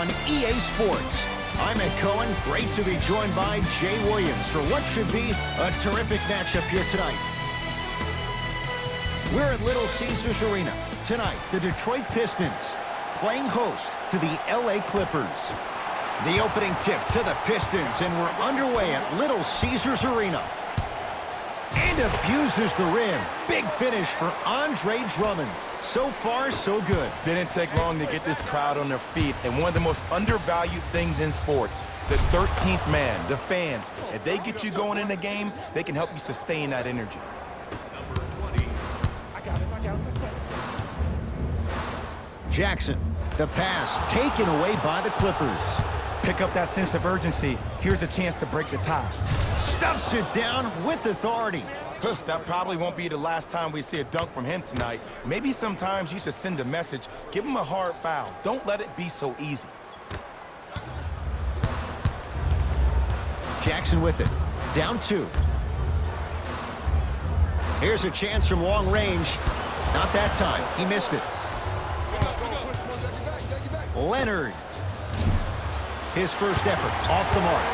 on EA Sports. I'm Ed Cohen. Great to be joined by Jay Williams for what should be a terrific matchup here tonight. We're at Little Caesars Arena. Tonight, the Detroit Pistons playing host to the LA Clippers. The opening tip to the Pistons, and we're underway at Little Caesars Arena. And abuses the rim. Big finish for Andre Drummond. So far, so good. Didn't take long to get this crowd on their feet. And one of the most undervalued things in sports, the 13th man, the fans. If they get you going in the game, they can help you sustain that energy. Jackson, the pass taken away by the Clippers. Pick up that sense of urgency. Here's a chance to break the tie. Stuffs it down with authority. That probably won't be the last time we see a dunk from him tonight. Maybe sometimes you should send a message. Give him a hard foul. Don't let it be so easy. Jackson with it. Down 2. Here's a chance from long range. Not that time. He missed it. Leonard. His first effort off the mark.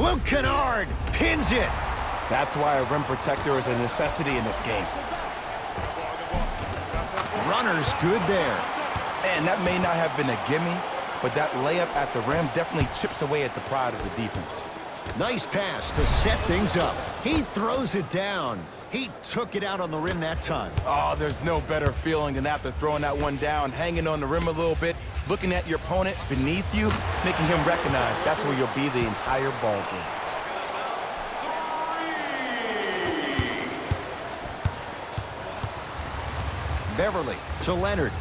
Luke Kennard pins it. That's why a rim protector is a necessity in this game. Runner's good there. And that may not have been a gimme, but that layup at the rim definitely chips away at the pride of the defense. Nice pass to set things up. He throws it down. He took it out on the rim that time. Oh, there's no better feeling than after throwing that one down, hanging on the rim a little bit, looking at your opponent beneath you, making him recognize that's where you'll be the entire ball game. Beverly to Leonard.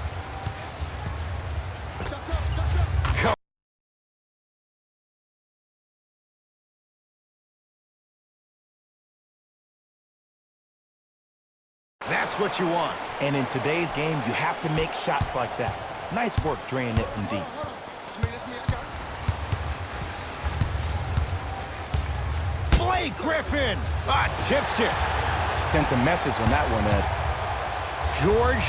That's what you want. And in today's game, you have to make shots like that. Nice work draining it from deep. Blake Griffin tips it. Sent a message on that one, Ed. George,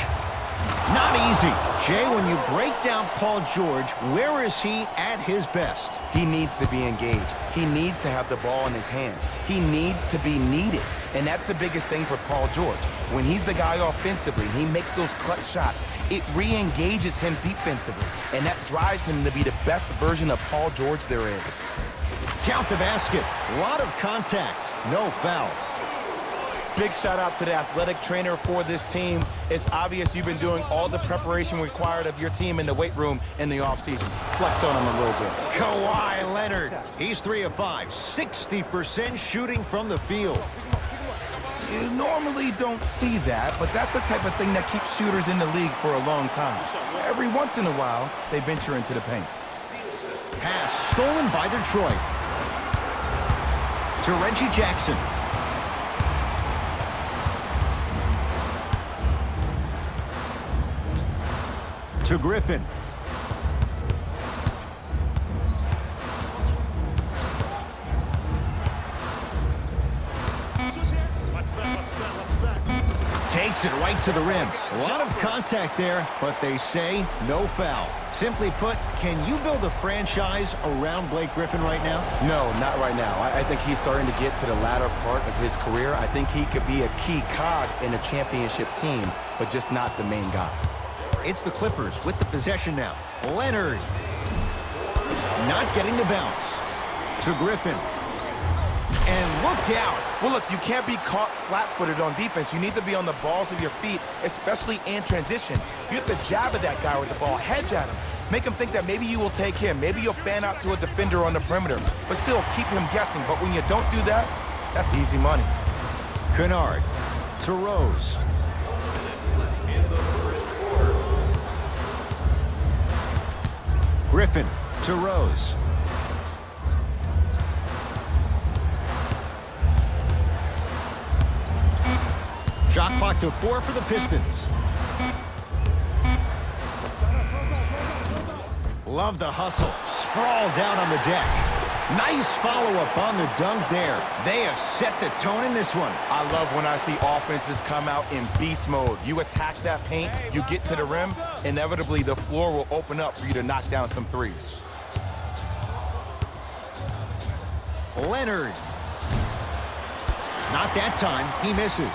not easy. Jay, when you break down Paul George, where is he at his best? He needs to be engaged. He needs to have the ball in his hands. He needs to be needed. And that's the biggest thing for Paul George. When he's the guy offensively, he makes those clutch shots. It re-engages him defensively. And that drives him to be the best version of Paul George there is. Count the basket. A lot of contact. No foul. Big shout out to the athletic trainer for this team. It's obvious you've been doing all the preparation required of your team in the weight room in the offseason. Flex on him a little bit. Kawhi Leonard. He's 3 of 5. 60% shooting from the field. You normally don't see that, but that's the type of thing that keeps shooters in the league for a long time. Every once in a while, they venture into the paint. Pass stolen by Detroit. To Reggie Jackson. To Griffin. Takes it right to the rim. A lot of contact there, but they say no foul. Simply put, can you build a franchise around Blake Griffin right now? No, not right now. I think he's starting to get to the latter part of his career. I think he could be a key cog in a championship team, but just not the main guy. It's the Clippers with the possession now. Leonard. Not getting the bounce. To Griffin. And look out. Well, look, you can't be caught flat-footed on defense. You need to be on the balls of your feet, especially in transition. You have to jab at that guy with the ball, hedge at him. Make him think that maybe you will take him. Maybe you'll fan out to a defender on the perimeter, but still keep him guessing. But when you don't do that, that's easy money. Kennard to Rose. Griffin to Rose. Shot clock to 4 for the Pistons. Love the hustle. Sprawl down on the deck. Nice follow-up on the dunk there. They have set the tone in this one. I love when I see offenses come out in beast mode. You attack that paint, you get to the rim, inevitably the floor will open up for you to knock down some threes. Leonard. Not that time. He misses.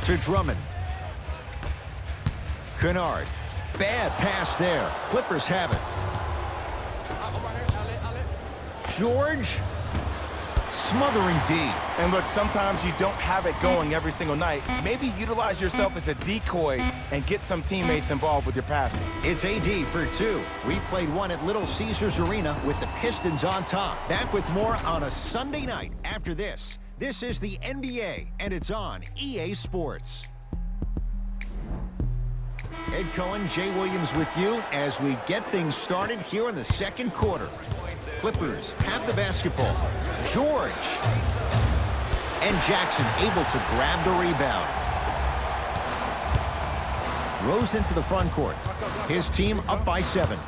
To Drummond. Kennard. Bad pass there. Clippers have it. George. Smothering D. And look, sometimes you don't have it going every single night. Maybe utilize yourself as a decoy and get some teammates involved with your passing. It's AD for 2. We played one at Little Caesars Arena with the Pistons on top. Back with more on a Sunday night after this. This is the NBA, and it's on EA Sports. Ed Cohen, Jay Williams with you as we get things started here in the second quarter. Clippers have the basketball. George. And Jackson able to grab the rebound. Rose into the front court. His team up by 7.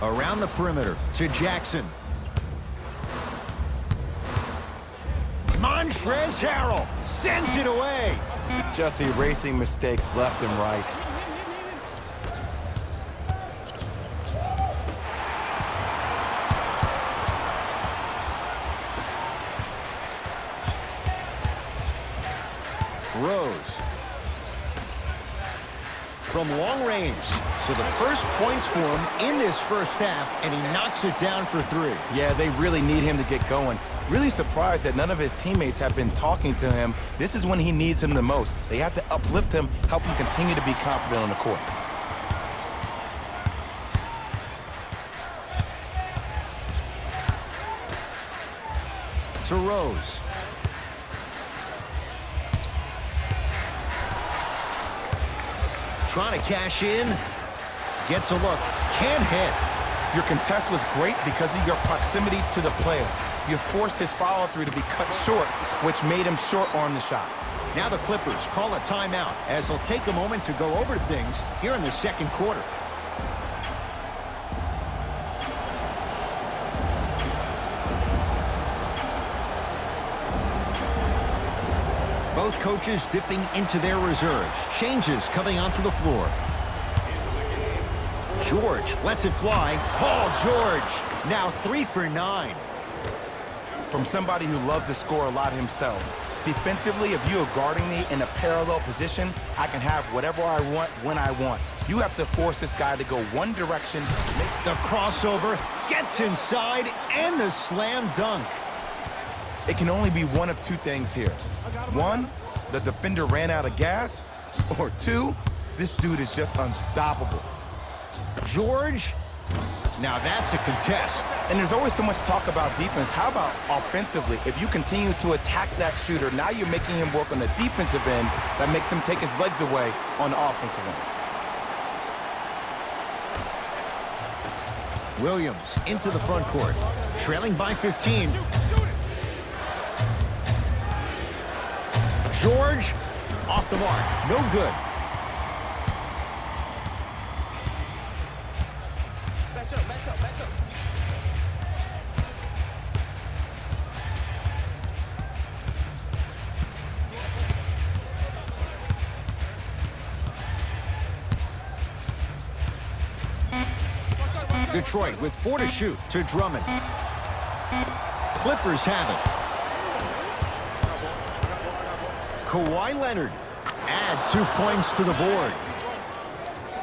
Around the perimeter to Jackson. Montrezl Harrell sends it away. Just erasing mistakes left and right. Rose. From long range. So the first points for him in this first half, and he knocks it down for 3. Yeah, they really need him to get going. Really surprised that none of his teammates have been talking to him. This is when he needs him the most. They have to uplift him, help him continue to be confident on the court. To Rose. Trying to cash in. Gets a look. Can't hit. Your contest was great because of your proximity to the player. You forced his follow-through to be cut short, which made him short-arm the shot. Now the Clippers call a timeout as they'll take a moment to go over things here in the second quarter. Both coaches dipping into their reserves. Changes coming onto the floor. George lets it fly. Paul George now 3 for 9. From somebody who loved to score a lot himself. Defensively, if you are guarding me in a parallel position, I can have whatever I want when I want. You have to force this guy to go one direction. The crossover gets inside and the slam dunk. It can only be one of 2 things here. 1, the defender ran out of gas. Or 2, this dude is just unstoppable. George, now that's a contest. And there's always so much talk about defense. How about offensively? If you continue to attack that shooter, now you're making him work on the defensive end. That makes him take his legs away on the offensive end. Williams into the front court, trailing by 15. George, off the mark, no good. Match up. Detroit with 4 to shoot to Drummond. Clippers have it. Kawhi Leonard add 2 points to the board.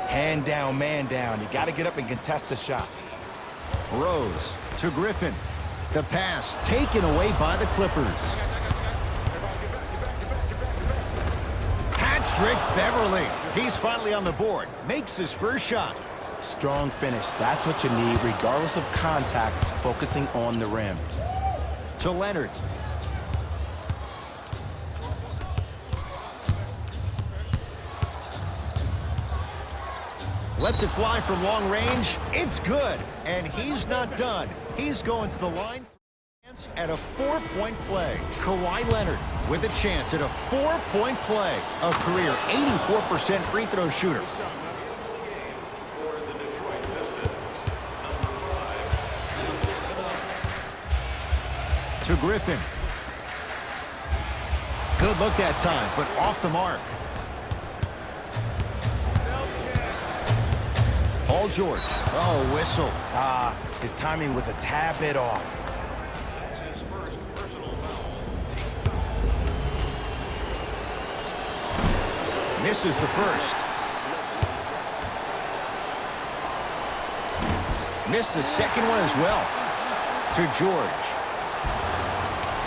Hand down, man down. You got to get up and contest the shot. Rose to Griffin. The pass taken away by the Clippers. Patrick Beverly. He's finally on the board. Makes his first shot. Strong finish. That's what you need, regardless of contact, focusing on the rim. To Leonard. Lets it fly from long range. It's good. And he's not done. He's going to the line at a 4-point play. Kawhi Leonard with a chance at a 4-point play. A career 84% free throw shooter. To Griffin. Good look that time, but off the mark. Paul George. Oh, whistle. His timing was a tad bit off. Misses the first. Missed the second one as well. To George.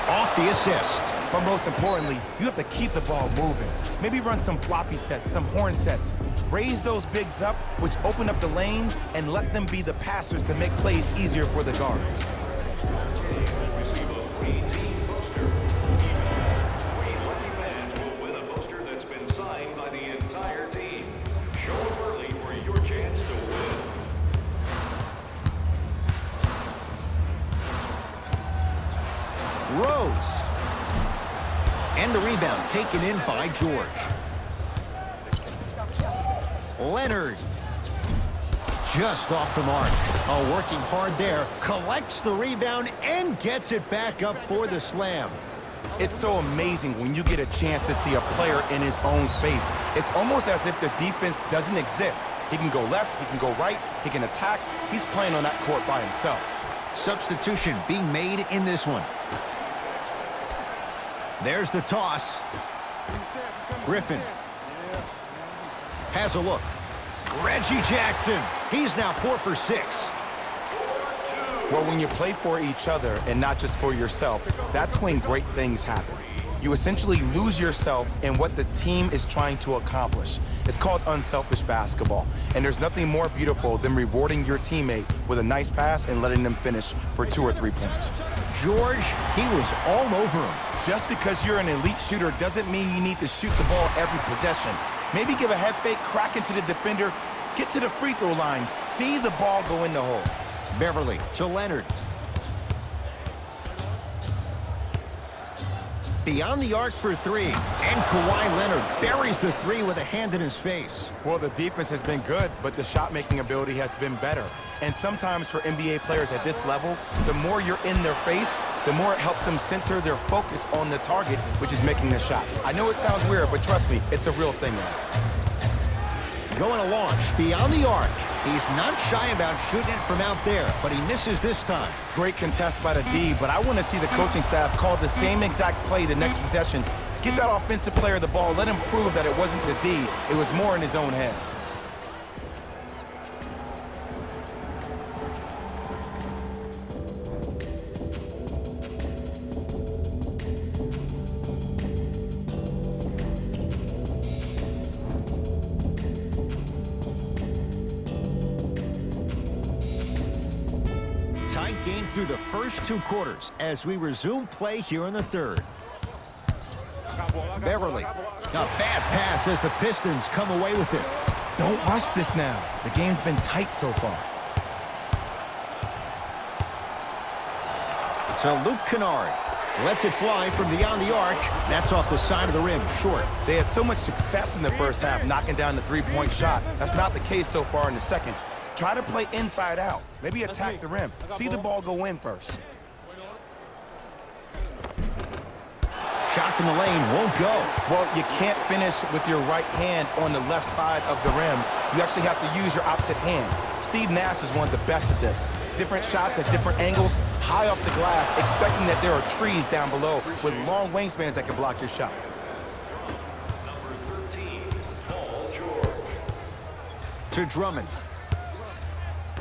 Off the assist. But most importantly, you have to keep the ball moving. Maybe run some floppy sets, some horn sets. Raise those bigs up, which open up the lane, and let them be the passers to make plays easier for the guards. Receive a free team poster. Even 3 lucky fans will win a poster that's been signed by the entire team. Show up early for your chance to win. Rose. And the rebound taken in by George. Leonard. Just off the mark. Oh, working hard there. Collects the rebound and gets it back up for the slam. It's so amazing when you get a chance to see a player in his own space. It's almost as if the defense doesn't exist. He can go left, he can go right, he can attack. He's playing on that court by himself. Substitution being made in this one. There's the toss. Griffin has a look. Reggie Jackson. He's now 4 for 6. Well, when you play for each other and not just for yourself, that's when great things happen. You essentially lose yourself in what the team is trying to accomplish. It's called unselfish basketball. And there's nothing more beautiful than rewarding your teammate with a nice pass and letting them finish for 2 or 3 points. George, he was all over him. Just because you're an elite shooter doesn't mean you need to shoot the ball every possession. Maybe give a head fake, crack into the defender, get to the free throw line, see the ball go in the hole. Beverly to Leonard. Beyond the arc for 3. And Kawhi Leonard buries the 3 with a hand in his face. Well, the defense has been good, but the shot-making ability has been better. And sometimes for NBA players at this level, the more you're in their face, the more it helps them center their focus on the target, which is making the shot. I know it sounds weird, but trust me, it's a real thing now. Going to launch beyond the arc. He's not shy about shooting it from out there, but he misses this time. Great contest by the D, but I want to see the coaching staff call the same exact play the next possession. Get that offensive player the ball. Let him prove that it wasn't the D. It was more in his own head. Game through the first 2 quarters as we resume play here in the 3rd. Beverly, a bad pass as the Pistons come away with it. Don't rush this now. The game's been tight so far. To Luke Kennard. Lets it fly from beyond the arc. That's off the side of the rim, short. They had so much success in the first half knocking down the 3-point shot. That's not the case so far in the second. Try to play inside out. Maybe attack the rim. See the ball go in first. Shot from the lane won't go. Well, you can't finish with your right hand on the left side of the rim. You actually have to use your opposite hand. Steve Nash is one of the best at this. Different shots at different angles, high off the glass, expecting that there are trees down below with long wingspans that can block your shot. Number 13, Paul George. To Drummond.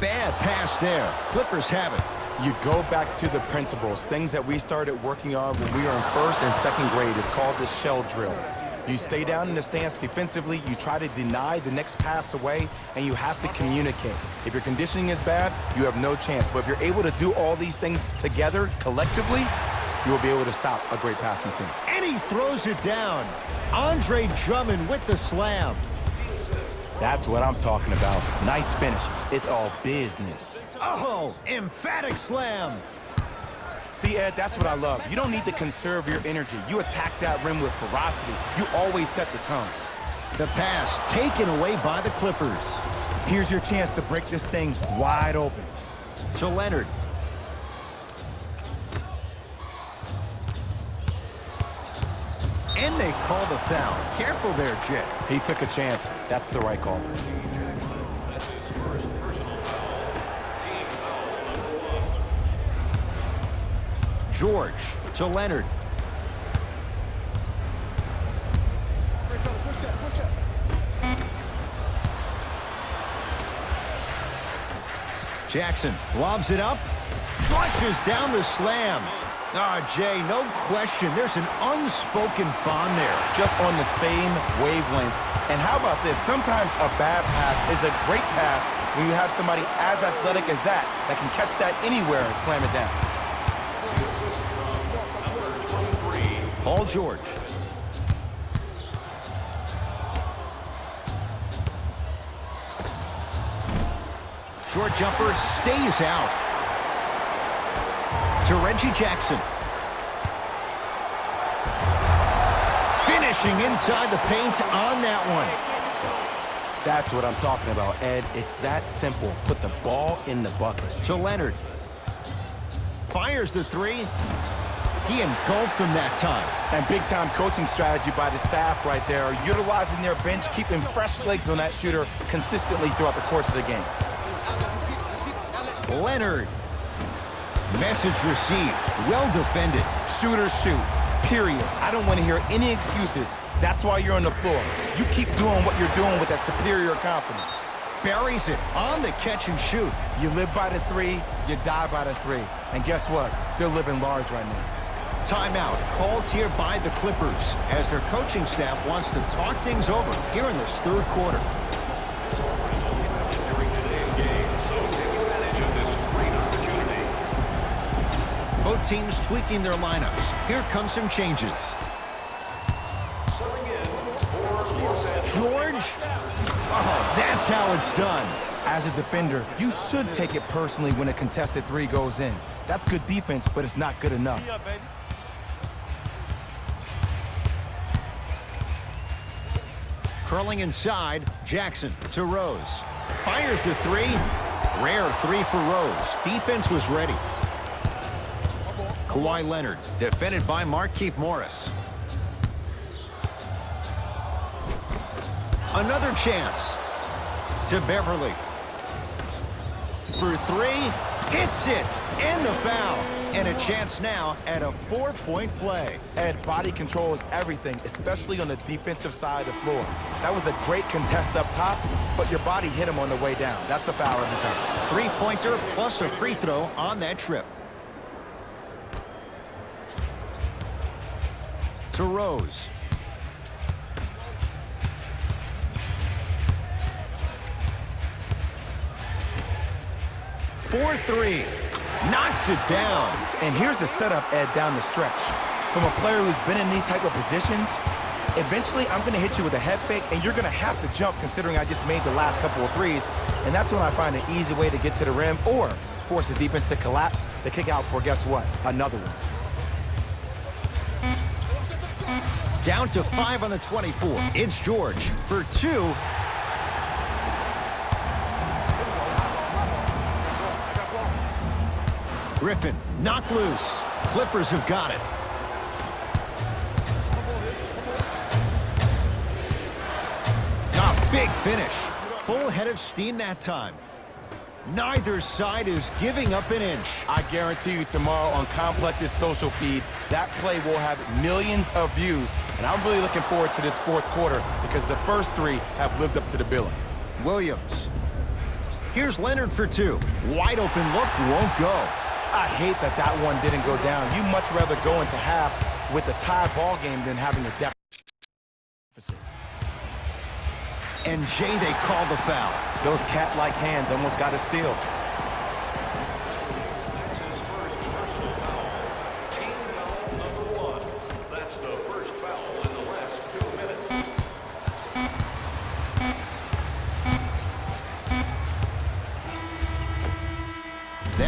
Bad pass there. Clippers have it. You go back to the principles, things that we started working on when we were in 1st and 2nd grade. It's called the shell drill. You stay down in the stance defensively, you try to deny the next pass away, and you have to communicate. If your conditioning is bad, you have no chance. But if you're able to do all these things together, collectively, you will be able to stop a great passing team. And he throws it down. Andre Drummond with the slam. That's what I'm talking about. Nice finish. It's all business. Oh, emphatic slam. See, Ed, that's what I love. You don't need to conserve your energy. You attack that rim with ferocity. You always set the tone. The pass taken away by the Clippers. Here's your chance to break this thing wide open. To Leonard. And they call the foul. Careful there, Jay. He took a chance. That's the right call. That's his first personal foul. Team foul number 1. George to Leonard. Jackson lobs it up, flushes down the slam. Jay, no question, there's an unspoken bond there. Just on the same wavelength. And how about this? Sometimes a bad pass is a great pass when you have somebody as athletic as that can catch that anywhere and slam it down. The assist from number 23. Paul George. Short jumper stays out. To Reggie Jackson. Finishing inside the paint on that one. That's what I'm talking about, Ed. It's that simple. Put the ball in the bucket. To Leonard. Fires the three. He engulfed him that time. And big-time coaching strategy by the staff right there, utilizing their bench, keeping fresh legs on that shooter consistently throughout the course of the game. Leonard. Message received. Well defended. Shooters shoot, period. I don't want to hear any excuses. That's why you're on the floor. You keep doing what you're doing with that superior confidence. Buries it on the catch and shoot. You live by the three, you die by the three. And guess what? They're living large right now. Timeout called here by the Clippers as their coaching staff wants to talk things over here in this third quarter. This offer is only valid during today's game, so take advantage of this great opportunity. Both teams tweaking their lineups. Here come some changes. Serving in for Los Angeles. George. Oh, that's how it's done. As a defender, you should take it personally when a contested three goes in. That's good defense, but it's not good enough. Curling inside, Jackson to Rose. Fires the three. Rare three for Rose. Defense was ready. Kawhi Leonard, defended by Markieff Morris. Another chance to Beverly. For three, hits it, and the foul. And a chance now at a 4-point play. Ed, body control is everything, especially on the defensive side of the floor. That was a great contest up top, but your body hit him on the way down. That's a foul every time. Three-pointer plus a free throw on that trip. To Rose. For three. Knocks it down. And here's the setup, Ed, down the stretch. From a player who's been in these type of positions, eventually I'm going to hit you with a head fake, and you're going to have to jump considering I just made the last couple of threes. And that's when I find an easy way to get to the rim or force the defense to collapse to kick out for, guess what, another one. Down to 5 on the 24. It's George for two. Griffin knocked loose. Clippers have got it. Big finish. Full head of steam that time. Neither side is giving up an inch. I guarantee you tomorrow on Complex's social feed, that play will have millions of views. And I'm really looking forward to this fourth quarter because the first three have lived up to the billing. Williams. Here's Leonard for two. Wide open look, won't go. I hate that that one didn't go down. You much rather go into half with a tie ball game than having a deficit. And Jay, they call the foul. Those cat-like hands almost got a steal. That's his first personal foul. Team foul number 1. That's the first foul in the last 2 minutes.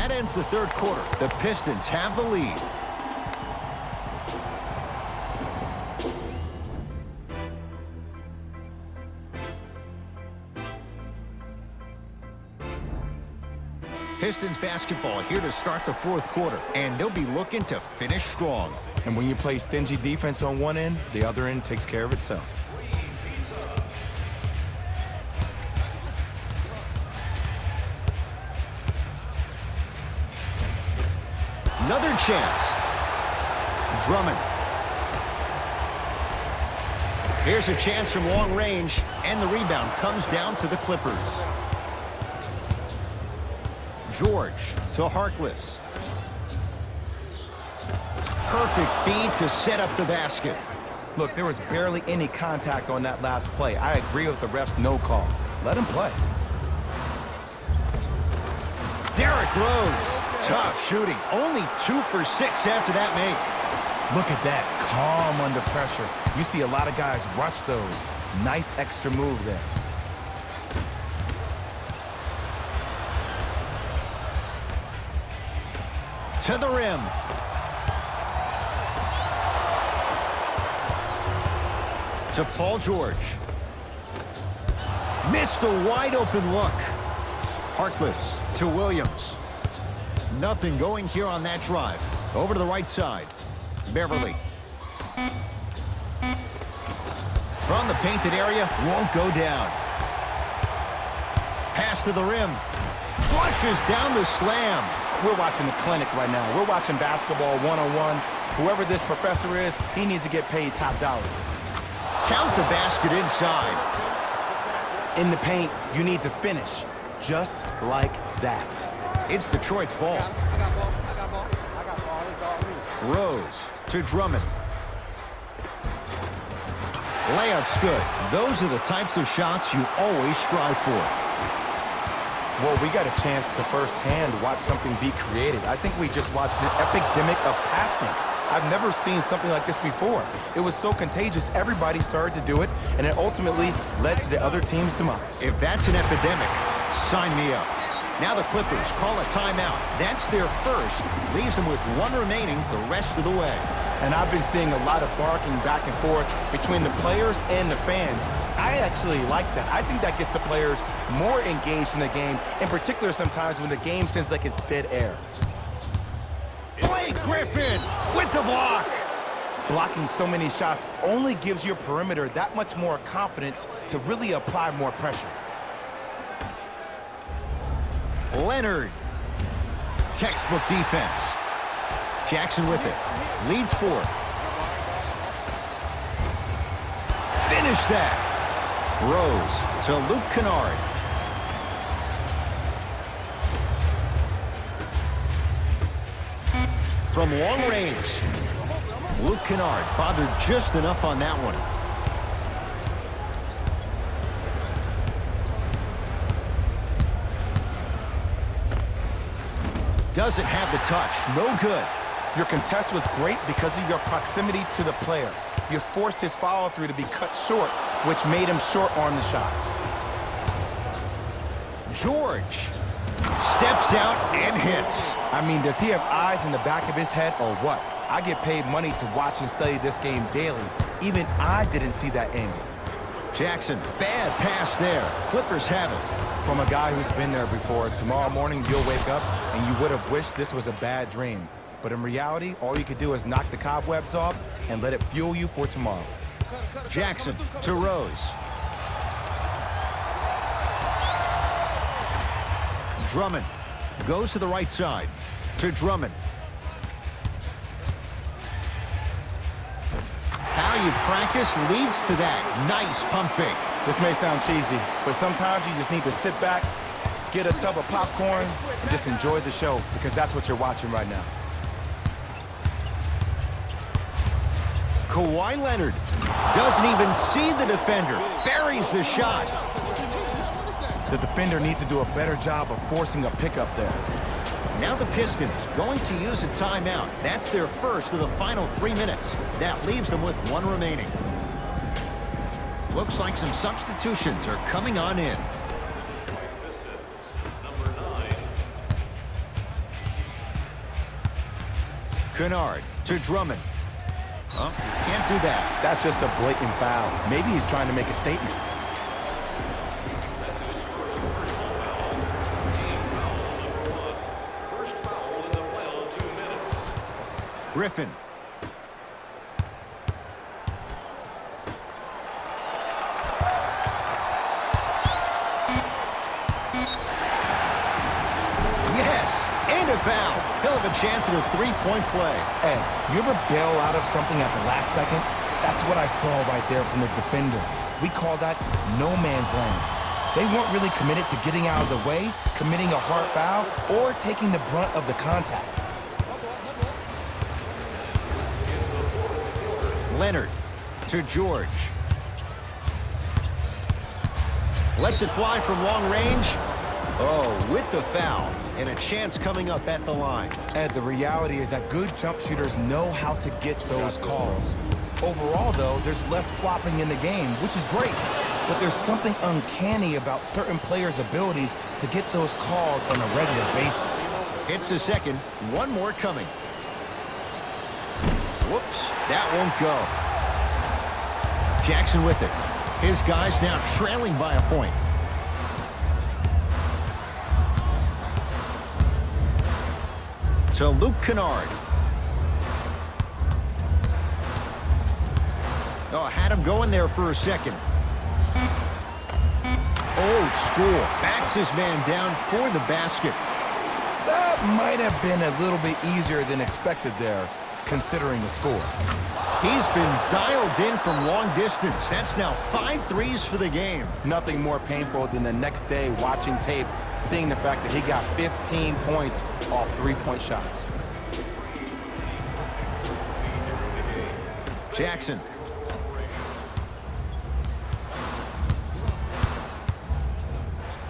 That ends the third quarter. The Pistons have the lead. Pistons basketball here to start the fourth quarter, and they'll be looking to finish strong. And when you play stingy defense on one end, the other end takes care of itself. Another chance. Drummond. Here's a chance from long range, and the rebound comes down to the Clippers. George to Harkless. Perfect feed to set up the basket. Look, there was barely any contact on that last play. I agree with the ref's no call. Let him play. Derrick Rose. Tough shooting. Only 2 for 6 after that make. Look at that. Calm under pressure. You see a lot of guys rush those. Nice extra move there. To the rim. To Paul George. Missed a wide open look. Harkless to Williams. Nothing going here on that drive. Over to the right side. Beverly. From the painted area, won't go down. Pass to the rim. Flushes down the slam. We're watching the clinic right now. We're watching basketball one-on-one. Whoever this professor is, he needs to get paid top dollar. Count the basket inside. In the paint, you need to finish. Just like that. It's Detroit's ball. I got ball. I got ball. I got ball. It's all me. Rose to Drummond. Layup's good. Those are the types of shots you always strive for. Well, we got a chance to firsthand watch something be created. I think we just watched an epidemic of passing. I've never seen something like this before. It was so contagious, everybody started to do it, and it ultimately led to the other team's demise. If that's an epidemic, sign me up. Now the Clippers call a timeout. That's their first. Leaves them with 1 remaining the rest of the way. And I've been seeing a lot of barking back and forth between the players and the fans. I actually like that. I think that gets the players more engaged in the game, in particular sometimes when the game seems like it's dead air. Blake Griffin with the block. Blocking so many shots only gives your perimeter that much more confidence to really apply more pressure. Leonard. Textbook defense. Jackson with it. Leads 4. Finish that. Rose to Luke Kennard. From long range. Luke Kennard bothered just enough on that one. Doesn't have the touch. No good. Your contest was great because of your proximity to the player. You forced his follow-through to be cut short, which made him short-arm the shot. George steps out and hits. I mean, does he have eyes in the back of his head or what? I get paid money to watch and study this game daily. Even I didn't see that angle. Jackson, bad pass there. Clippers have it. From a guy who's been there before, tomorrow morning you'll wake up and you would have wished this was a bad dream. But in reality, all you could do is knock the cobwebs off and let it fuel you for tomorrow. Jackson to Rose. Drummond goes to the right side. To Drummond. How you practice leads to that. Nice pump fake. This may sound cheesy, but sometimes you just need to sit back, get a tub of popcorn, and just enjoy the show, because that's what you're watching right now. Kawhi Leonard doesn't even see the defender. Buries the shot. The defender needs to do a better job of forcing a pickup there. Now the Pistons going to use a timeout. That's their first of the final 3 minutes. That leaves them with 1 remaining. Looks like some substitutions are coming on in. Pistons, number 9. Kennard to Drummond. Oh, can't do that. That's just a blatant foul. Maybe he's trying to make a statement. That's his first personal foul. Team foul number 1. First foul in the final 2 minutes. Griffin. Yes, and a foul. He'll have a chance at a three-point play. Hey, you ever bail out of something at the last second? That's what I saw right there from the defender. We call that no man's land. They weren't really committed to getting out of the way, committing a hard foul, or taking the brunt of the contact. Leonard to George. Lets it fly from long range. Oh, with the foul. And a chance coming up at the line. And the reality is that good jump shooters know how to get those calls. Overall, though, there's less flopping in the game, which is great. But there's something uncanny about certain players' abilities to get those calls on a regular basis. It's a second. One more coming. Whoops, that won't go. Jackson with it. His guys now trailing by a point. To Luke Kennard. Oh, had him going there for a second. Old school. Backs his man down for the basket. That might have been a little bit easier than expected there, considering the score. He's been dialed in from long distance. That's now 5 threes for the game. Nothing more painful than the next day watching tape, seeing the fact that he got 15 points off three-point shots. Jackson.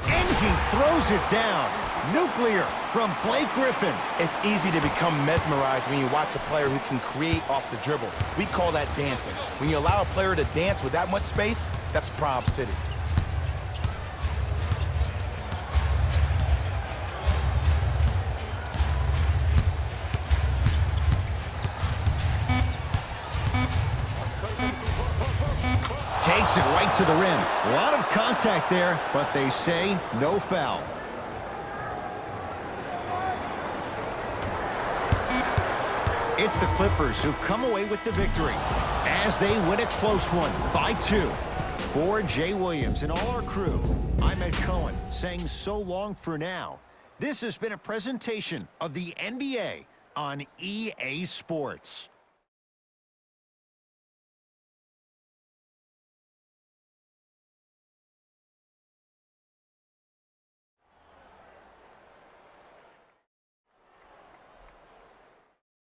And he throws it down. Nuclear from Blake Griffin. It's easy to become mesmerized when you watch a player who can create off the dribble. We call that dancing. When you allow a player to dance with that much space, that's Prob City. Takes it right to the rim. A lot of contact there, but they say no foul. It's the Clippers who come away with the victory as they win a close one by 2. For Jay Williams and all our crew, I'm Ed Cohen saying so long for now. This has been a presentation of the NBA on EA Sports.